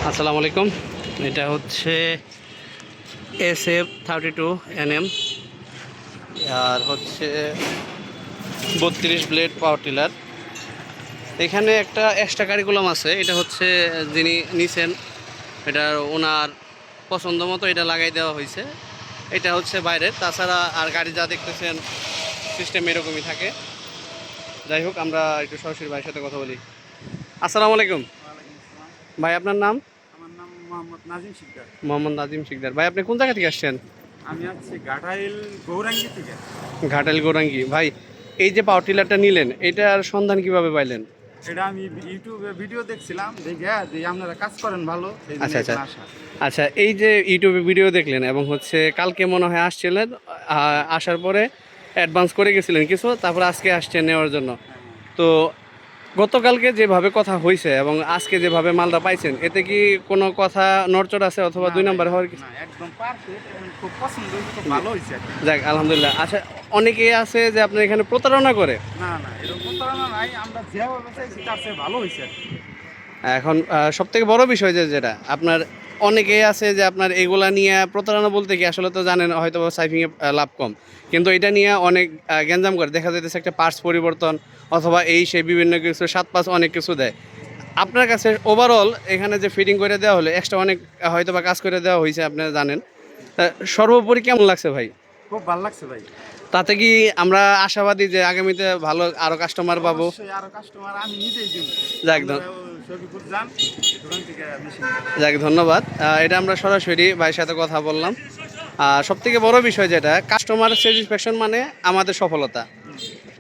আসসালামু আলাইকুম। এটা হচ্ছে SF32NM আর হচ্ছে 32 ব্লেড পাওয়ার টিলার। এখানে একটা এক্সট্রা কারিকুলাম আছে, এটা হচ্ছে যিনি নিছেন এটা ওনার পছন্দ মতো এটা লাগাই দেওয়া হয়েছে। এটা হচ্ছে বাইরের, তাছাড়া আর গাড়ি যা দেখতেছেন সিস্টেম এরকমই থাকে। যাই হোক, আমরা একটু সরাসরি ভাইয়ের সাথে কথা বলি। আসসালামু আলাইকুম ভাই, আপনার নাম? আমার নাম মোহাম্মদ নাজিম শিকদার। মোহাম্মদ নাজিম শিকদার। ভাই, আপনি কোন জায়গা থেকে আসছেন? আমি আছি ঘাটাইল গৌরাঙ্গি থেকে। ঘাটাইল গোরাঙ্গি। ভাই, এই যে পাওয়ার টিলারটা নিলেন, এটার সন্ধান কিভাবে পাইলেন? এটা আমি ইউটিউবে ভিডিও দেখছিলাম, দেখে যে আপনারা কাজ করেন ভালো, এই জন্য আচ্ছা আচ্ছা এখানে আসা। আচ্ছা, এই যে ইউটিউবে ভিডিও দেখলেন এবং হচ্ছে কালকে মনে হয় আসছিলেন, আসার পরে অ্যাডভান্স করে গেছিলেন কিছু, তারপর আজকে আসছেন নেওয়ার জন্য। তো গতকালকে যেভাবে কথা হয়েছে এবং আজকে যেভাবে মালটা পাইছেন, এতে কি কোনো কথা নড়চড় আছে অথবা দুই নাম্বার হওয়ার কিছু? না, একদম পারফেক্ট, খুব পছন্দ হয়েছে, খুব ভালো হয়েছে আর কি। যাক, আলহামদুলিল্লাহ। আচ্ছা, অনেকেই আছে যে আপনার এখানে প্রতারণা করে। না না, এরকম প্রতারণা নাই, আমরা যেভাবে চাইছি তার চেয়ে ভালো হয়েছে আর কি। এখন সবথেকে বড় বিষয় যেটা আপনার, অনেকেই আছে যে আপনার এগুলা নিয়ে প্রতারণা বলতে কি আসলে তো জানেন হয়তো সাইফিংয়ে লাভ কম, কিন্তু এটা নিয়ে অনেক গ্যাঞ্জাম করে। দেখা যাইতেছে একটা পার্টস পরিবর্তন অথবা এই সেই বিভিন্ন কিছু 7-5 অনেক কিছু দেয়। আপনার কাছে ওভারঅল এখানে যে ফিটিং করে দেওয়া হলো, এক্সট্রা অনেক হয়তো বা কাজ করে দেওয়া হয়েছে, আপনারা জানেন। সর্বোপরি কেমন লাগছে ভাই? খুব ভালো লাগছে ভাই। তাতে কি আমরা আশাবাদী যে আগামীতে ভালো আরও কাস্টমার পাবো? অবশ্যই আরো কাস্টমার আমি নিজেই দিব। যাক, শফিপুর যান, দোকান থেকে মেশিন। যাক, ধন্যবাদ। এটা আমরা সরাসরি ভাইয়ের সাথে কথা বললাম। সব থেকে বড় বিষয় যেটা, কাস্টমার স্যাটিসফ্যাকশন মানে আমাদের সফলতা।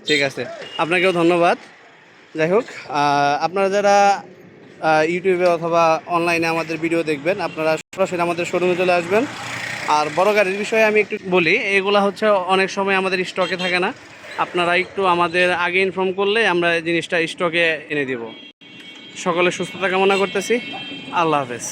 ঠিক আছে, আপনাকেও ধন্যবাদ। যাই হোক, আপনারা যারা ইউটিউবে অথবা অনলাইনে আমাদের ভিডিও দেখবেন, আপনারা সরাসরি আমাদের শোরুমে চলে আসবেন। আর বড় গাড়ির বিষয়ে আমি একটু বলি, এগুলা হচ্ছে অনেক সময় আমাদের স্টকে থাকে না। আপনারা একটু আমাদের আগে ইনফর্ম করলে আমরা এই জিনিসটা স্টকে এনে দেব। সকলের সুস্থতা কামনা করতেছি। আল্লাহ হাফেজ।